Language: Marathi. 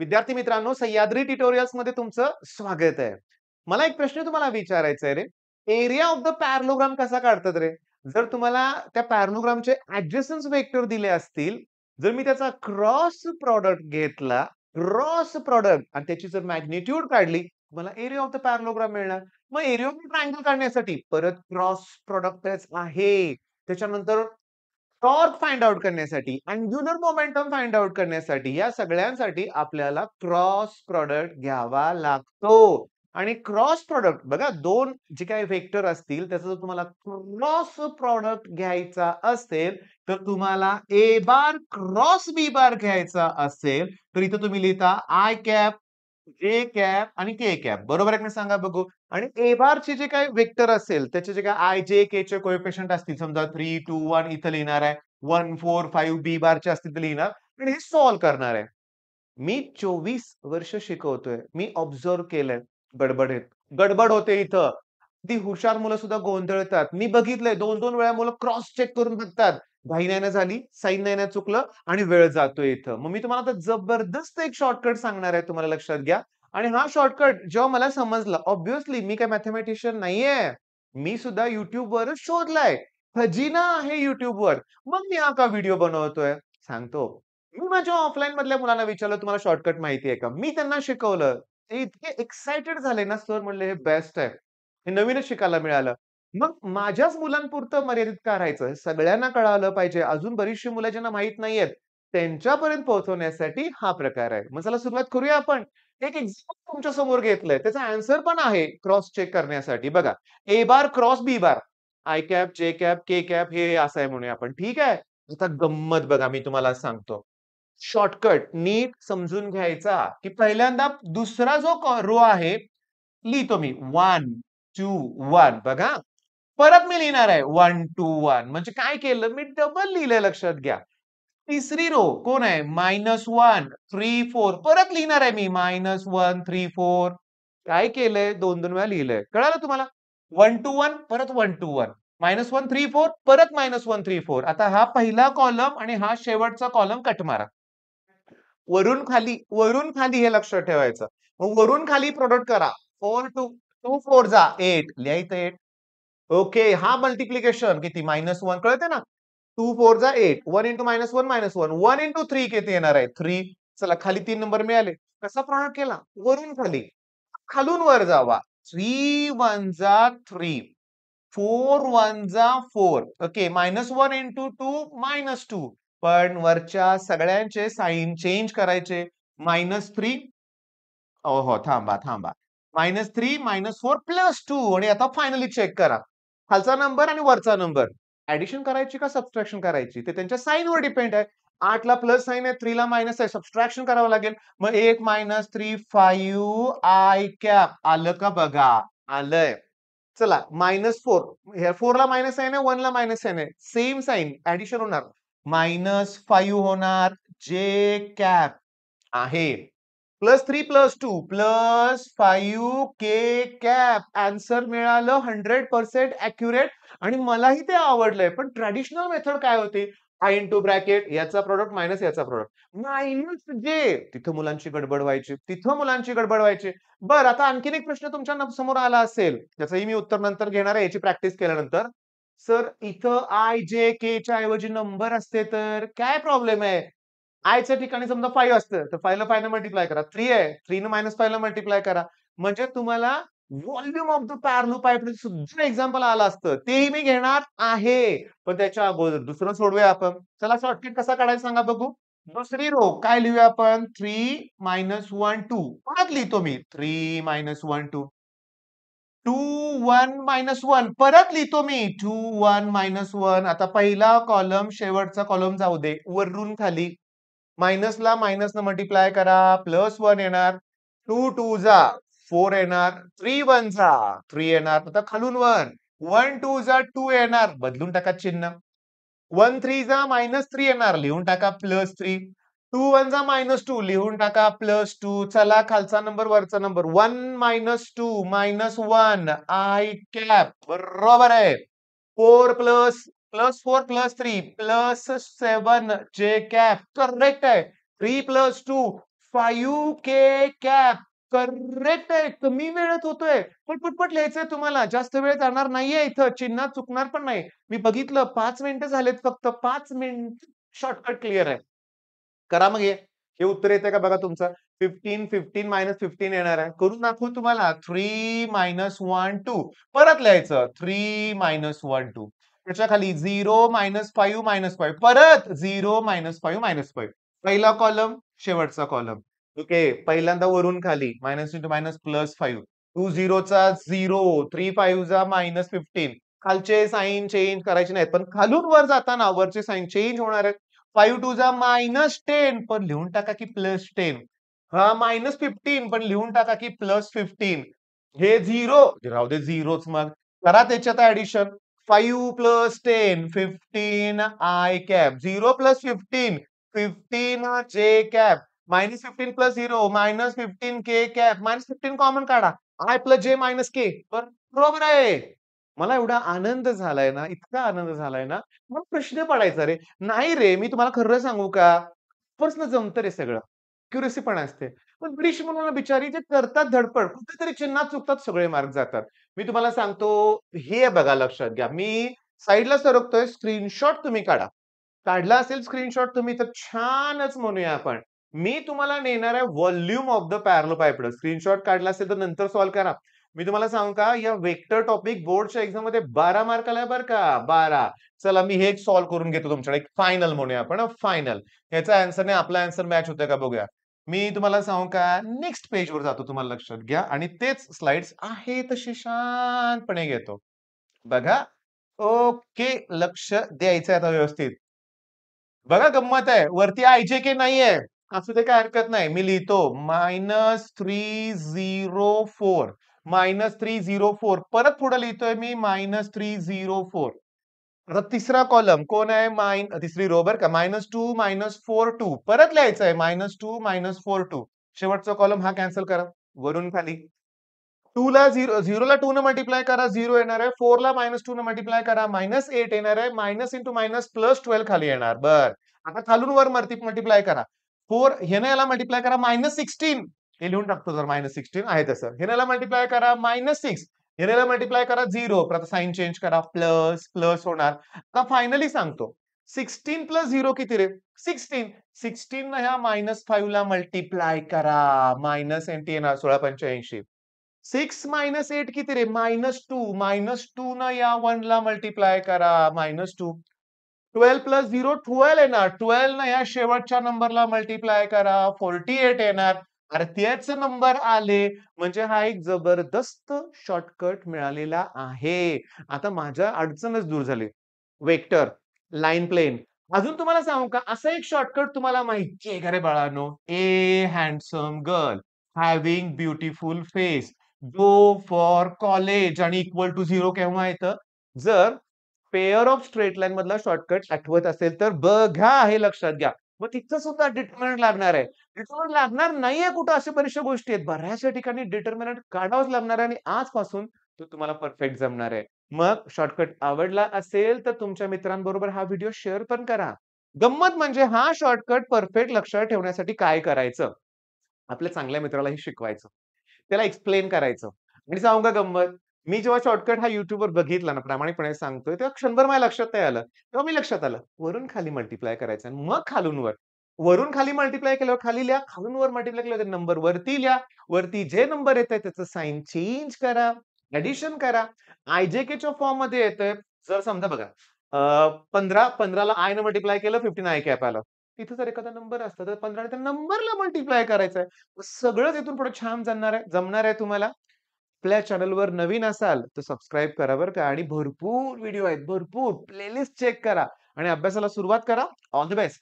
विद्यार्थी मित्रांनो, सह्याद्री ट्युटोरियल्स मध्ये तुमचं स्वागत आहे. मला एक प्रश्न तुम्हाला विचारायचा आहे रे. एरिया ऑफ द पॅरालेलोग्राम कसा काढतात रे? जर तुम्हाला त्या पॅरालेलोग्रामचे ॲडजसन्स वेक्टर दिले असतील, जर मी त्याचा क्रॉस प्रॉडक्ट घेतला, क्रॉस प्रॉडक्ट आणि त्याची जर मॅग्निट्यूड काढली, मला एरिया ऑफ द पॅरालेलोग्राम मिळणार. मग एरिया ऑफ द ट्रायंगल काढण्यासाठी परत क्रॉस प्रॉडक्टच आहे. त्याच्यानंतर टॉर्क फाइंड आउट करण्यासाठी, अँग्युलर मोमेंटम फाइंड आउट करण्यासाठी, या सगळ्यांसाठी आपल्याला क्रॉस प्रॉडक्ट घ्यावा लागतो. आणि क्रॉस प्रॉडक्ट बघा, दोन जे काही वेक्टर असतील त्याचा जर तुम्हाला क्रॉस प्रॉडक्ट घ्यायचा असेल, तर तुम्हाला ए बार क्रॉस बी बार घ्यायचा असेल, तर इथं तुम्ही लिहिता आय कॅप, जे कॅप आणि के कॅप. बरोबर आहे की नाही सांगा बघू? आणि ए बारचे जे काही वेक्टर असेल, त्याचे जे काही आय, जे, के चे कोएफिशियंट असतील, समजा 3, 2, 1 इथं लिहिणार आहे. 1, 4, 5 बी बारचे असतील तर लिहिणार आणि हे सॉल्व्ह करणार आहे. मी 24 वर्ष शिकवतोय. मी ऑब्झर्व्ह केलंय. गडबड गडबड होते इथं. ती हुशार मुलं सुद्धा गोंधळतात. मी बघितलंय 2-2 वेळा मुलं क्रॉस चेक करून बघतात. घाई नाही ना झाली, साइन नाही ना चुकलं आणि वेळ जातोय इथं. मग मी तुम्हाला आता जबरदस्त एक शॉर्टकट सांगणार आहे, तुम्हाला लक्षात घ्या. आणि हा शॉर्टकट जेव्हा मला समजला, ऑब्व्हियसली मी काय मॅथेमॅटिशियन नाहीये. मी सुद्धा YouTubeवरच शोधलाय. खजिना आहे YouTubeवर. मग मी हा का व्हिडिओ बनवतोय? सांगतो. मी माझ्या ऑफलाईन मधल्या मुलांना विचारलं, तुम्हाला शॉर्टकट माहिती आहे का? मी त्यांना शिकवलं. ते इतके एक्साइटेड झाले ना, सर म्हणले हे बेस्ट आहे. हे नवीनच शिकायला मिळालं. मग माझ्याच मुलांपुरतं मर्यादित का राहायचं? सगळ्यांना कळालं पाहिजे. अजून बरीचशी मुलं ज्यांना माहीत नाहीयेत, त्यांच्यापर्यंत पोहोचवण्यासाठी हा प्रकार आहे. मग चला सुरुवात करूया आपण. एक एक्झाम्पल तुमच्या समोर घेतलंय. त्याचा आन्सर पण आहे क्रॉस चेक करण्यासाठी. बघा, A bar cross B bar. I cap, J cap, K cap हे असं आहे म्हणूया आपण. ठीक आहे? आता गंमत बघा, मी तुम्हाला सांगतो. शॉर्टकट नीट समजून घ्यायचा, की पहिल्यांदा दुसरा जो रो आहे, लिहितो मी 1, 2, 1 बघा. परत मी लिहिणार आहे 1, 2, 1 म्हणजे काय केलं मी, डबल लिहिलंय, लक्षात घ्या. तिसरी रो कोण आहे? -1, 3, 4 परत लिहिणार आहे मी -1, 3, 4. काय केलंय? 2-2 वेळा लिहिलंय. कळालं तुम्हाला? 1 to 1 परत 1 to 1. -1, 3, 4 परत -1, 3, 4. आता हा पहिला कॉलम आणि हा शेवटचा कॉलम कट मारा. वरून खाली हे लक्षात ठेवायचं. मग वरून खाली प्रॉडक्ट करा. 4 टू 2 4 जा 8 लिहायचं 8. ओके. हा मल्टिप्लिकेशन किती -1 कळते ना? 2 4 जा 8. 1 into -1 -1. 1 into 3 किती येणार आहे? 3. चला खाली 3 नंबर मिळाले. कसा प्रॉडक्ट केला? वरून खाली. खालून वर जावा. 3 1 जा 3. 4 1 जा 4. ओके. -1 into 2 -2. पण वरच्या सगळ्यांचे साइन चेंज करायचे. -3 हो, थांबा, थांबा. -3, -4, +2 आणि आता फायनली चेक करा. खालचा नंबर आणि वरचा नंबर. ॲडिशन करायची का सबट्रॅक्शन करायची? ते त्यांच्या साइनवर डिपेंड आहे. 8ला प्लस साइन आहे, 3ला मायनस आहे. सबट्रॅक्शन करावं लागेल. मग 1 -3 5 आय कॅप आलं का बघा? आलंय. चला -4. ह्या 4ला मायनस साइन आहे, 1ला मायनस साइन आहे. सेम साइन ॲडिशन होणार. -5 होणार. जे कॅप आहे. +3 +2 +5 के कॅप. आन्सर मिळालं 100% ॲक्युरेट आणि मलाही ते आवडलंय. पण ट्रेडिशनल मेथड काय होती? आय इंटू ब्रॅकेट याचा प्रॉडक्ट मायनस याचा प्रॉडक्ट. -जे. तिथं मुलांची गडबड व्हायची. बरं, आता आणखीन एक प्रश्न तुमच्या समोर आला असेल. त्याचंही मी उत्तर नंतर घेणार आहे, याची प्रॅक्टिस केल्यानंतर. सर इथं आय, जे, के च्या ऐवजी नंबर असते तर काय प्रॉब्लेम आहे? आयच्या ठिकाणी समजा 5 असतं, तर 5ला 5 ने मल्टिप्लाय करा. 3 आहे, 3 ने -5 ला मल्टिप्लाय करा. म्हणजे तुम्हाला व्हॉल्यूम ऑफ द पॅरालेलोपायपल सुद्धा एक्झाम्पल आलं असतं. तेही मी घेणार आहे. पण त्याच्या अगोदर दुसरं सोडवूया आपण. चला शॉर्टकट कसा काढायचा सांगा बघू. दुसरी रो काय लिहूया आपण? 3 -1 2. परत लिहितो मी 3 -1 2. 2 1 -1 परत लिहितो मी 2 1 -1. आता पहिला कॉलम शेवटचा कॉलम जाऊ दे. वरून खाली मायनसला मायनसनं मल्टिप्लाय करा. +1 येणार. 2 2 जा 4 येणार. 3 1 जा 3 येणार. आता खालून वर 1 2 जा 2 येणार. बदलून टाका चिन्ह. 1 3 जा -3 येणार. लिहून टाका +3. 2 1 जा -2 लिहून टाका +2. चला खालचा नंबर वरचा नंबर. 1 -2 -1 आय कॅप बरोबर आहे. 4 +4 +3 +7 जे कॅप करेक्ट आहे. 3 + 2 5K कॅप. करेक्ट आहे. कमी वेळेत होतोय. पटपट लिहायचंय तुम्हाला. जास्त वेळ जाणार नाहीये इथं. चिन्हात चुकणार पण नाही. मी बघितलं 5 मिनिटं झालेत फक्त. 5 मिनिट शॉर्टकट क्लिअर आहे. करा मग हे. हे उत्तर येतंय का बघा तुमचं. 15 येणार आहे. करून दाखवू तुम्हाला. 3 1 2 परत लिहायचं. 3 1 2 त्याच्या खाली 0 -5 -5 परत 0 -5 पहिला कॉलम, शेवटचा कॉलम. ओके. पहिल्यांदा वरून खाली मायनस इंटू मायनस +5 2 झिरोचा 0 3 5 -15 खालचे साइन चेंज करायचे नाहीत. पण खालून वर जाताना वरचे साइन चेंज होणार आहेत. 5 2 -10 पण लिहून टाका की +10. हां, -15 पण लिहून टाका की +15. हे 0 राहू दे 0च मग. करा त्याच्यात addition. 5 + 10 15 I cap 0 + 15 15 J cap -15 + 0 -15 K cap -15 common काढा. I + J - K बरोबर आहे. मला एवढा आनंद झालाय ना, इतका आनंद झालाय ना, मग प्रश्न पडायचा रे. नाही रे, मी तुम्हाला खरं सांगू का? पर्सनं जमतं रे सगळं. अॅक्युरसी पण असते. पण बरीचशी मुलं बिचारी जे करतात धडपड, कुठेतरी चिन्हात चुकतात सगळे मार्क जातात. मी तुम्हाला सांगतो, हे बघा लक्षात घ्या. मी साइडला सरकतोय, स्क्रीनशॉट तुम्ही काढा. काढला असेल स्क्रीनशॉट तुम्ही तर छानच म्हणूया आपण. मी तुम्हाला नेणार आहे volume of the parallel piped. Screenshot काढला असेल तर नंतर सॉल्व्ह करा. मी तुम्हाला सांगू का, या वेक्टर टॉपिक बोर्डच्या एक्झाममध्ये 12 मार्काला आहे बरं का, 12. चला मी हे सॉल्व्ह करून घेतो तुमच्याकडे. एक फायनल म्हणूया आपण फायनल. ह्याचा आन्सर नाही आपला आन्सर मॅच होतोय का बघूया. मी तुम्हाला सांगू का, नेक्स्ट पेजवर जातो तुम्हाला लक्षात घ्या आणि तेच स्लाइड्स आहे तशी शांतपणे घेतो. बघा. ओके. लक्ष द्यायचंय आता व्यवस्थित. बघा गंमत आहे. वरती IJK नाहीये. असू दे काही हरकत नाही. मी लिहितो -304 -304 परत पुढे लिहितोय मी -304. आता तिसरा कॉलम कोण आहे? तिसरी रो बरं का. -2 -42 परत लिहायचंय -2 -42 शेवटचा कॉलम हा कॅन्सल करा. वरून खाली 2 ला 0 ला 2 ने मल्टिप्लाय करा 0 येणार आहे. 4 ला -2 ने मल्टिप्लाय करा -8 येणार आहे. मायनस इंटू मायनस +12 खाली येणार. बरं. आता खालून वर मल्टिप्लाय करा. 4 ह्याने याला मल्टिप्लाय करा -16 हे लिहून टाकतो जर -16 आहे तसं. ह्याने याला मल्टिप्लाय करा -6 ह्याने याला मल्टिप्लाय करा 0 परत साइन चेंज करा प्लस होणार. आता फायनली सांगतो. 16 + 0 किती रे? 16. 16 न ह्या -5 ला मल्टिप्लाय करा. -8 येणार 16 × 85. 6 - 8 किती रे? -2. -2 न या 1 ला मल्टिप्लाय करा. -2. 12 + 0 12 येणार. 12 न या शेवटच्या नंबरला मल्टिप्लाय करा. 48 येणार. अरे तेच नंबर आले. म्हणजे हा एक जबरदस्त शॉर्टकट मिळालेला आहे. आता माझ्या अडचणच दूर झाली. Vector, line plane. अजून तुम्हाला सांगू का? असा एक शॉर्टकट तुम्हाला माहिती आहे का रे बाळांनो? A handsome girl having beautiful face go for college आणि इक्वल टू 0 केव्हा येतं? जर पेअर ऑफ स्ट्रेट लाईन मधला शॉर्टकट आठवत असेल तर बघा हे लक्षात घ्या. मग तिथं सुद्धा डिटर्मिनंट लागणार आहे. डिटर्मिनंट लागणार नाहीये कुठं अशा बऱ्याचशा गोष्टी आहेत. बऱ्याचशा ठिकाणी डिटर्मिनंट काढावंच लागणार आहे आणि आजपासून तो तुम्हाला परफेक्ट जमणार आहे. मग शॉर्टकट आवडला असेल तर तुमच्या मित्रांबरोबर हा व्हिडिओ शेअर पण करा. गंमत म्हणजे हा शॉर्टकट परफेक्ट लक्षात ठेवण्यासाठी काय करायचं? आपल्या चांगल्या मित्रालाही शिकवायचं. त्याला एक्सप्लेन करायचं. आणि सांगू का गंमत? मी जेव्हा शॉर्टकट हा YouTubeवर बघितला ना, प्रामाणिकपणे सांगतोय, तेव्हा क्षणभर माझ्या लक्षात नाही आलं. तेव्हा मी लक्षात आलं. वरून खाली मल्टिप्लाय करायचं आणि मग खालून वर. वरून खाली मल्टिप्लाय केल्यावर खाली लिहा, खालून वर मल्टिप्लाय केल्यावर नंबर वरती लिहा. वरती जे नंबर येतंय त्याचं साइन चेंज करा, ॲडिशन करा. IJKच्या फॉर्ममध्ये येतंय. जर समजा बघा 15 ला आय ने मल्टिप्लाय केलं 15 आय कॅप आलं. तिथे जर एखादा नंबर असता तर 15 ने त्या नंबरला मल्टिप्लाय करायचंय. सगळंच इथून पुढे छान जमणार आहे तुम्हाला. आपल्या चॅनलवर नवीन असाल तर सबस्क्राईब करा बरं का आणि भरपूर व्हिडिओ आहेत, भरपूर प्लेलिस्ट चेक करा आणि अभ्यासाला सुरुवात करा. All the best.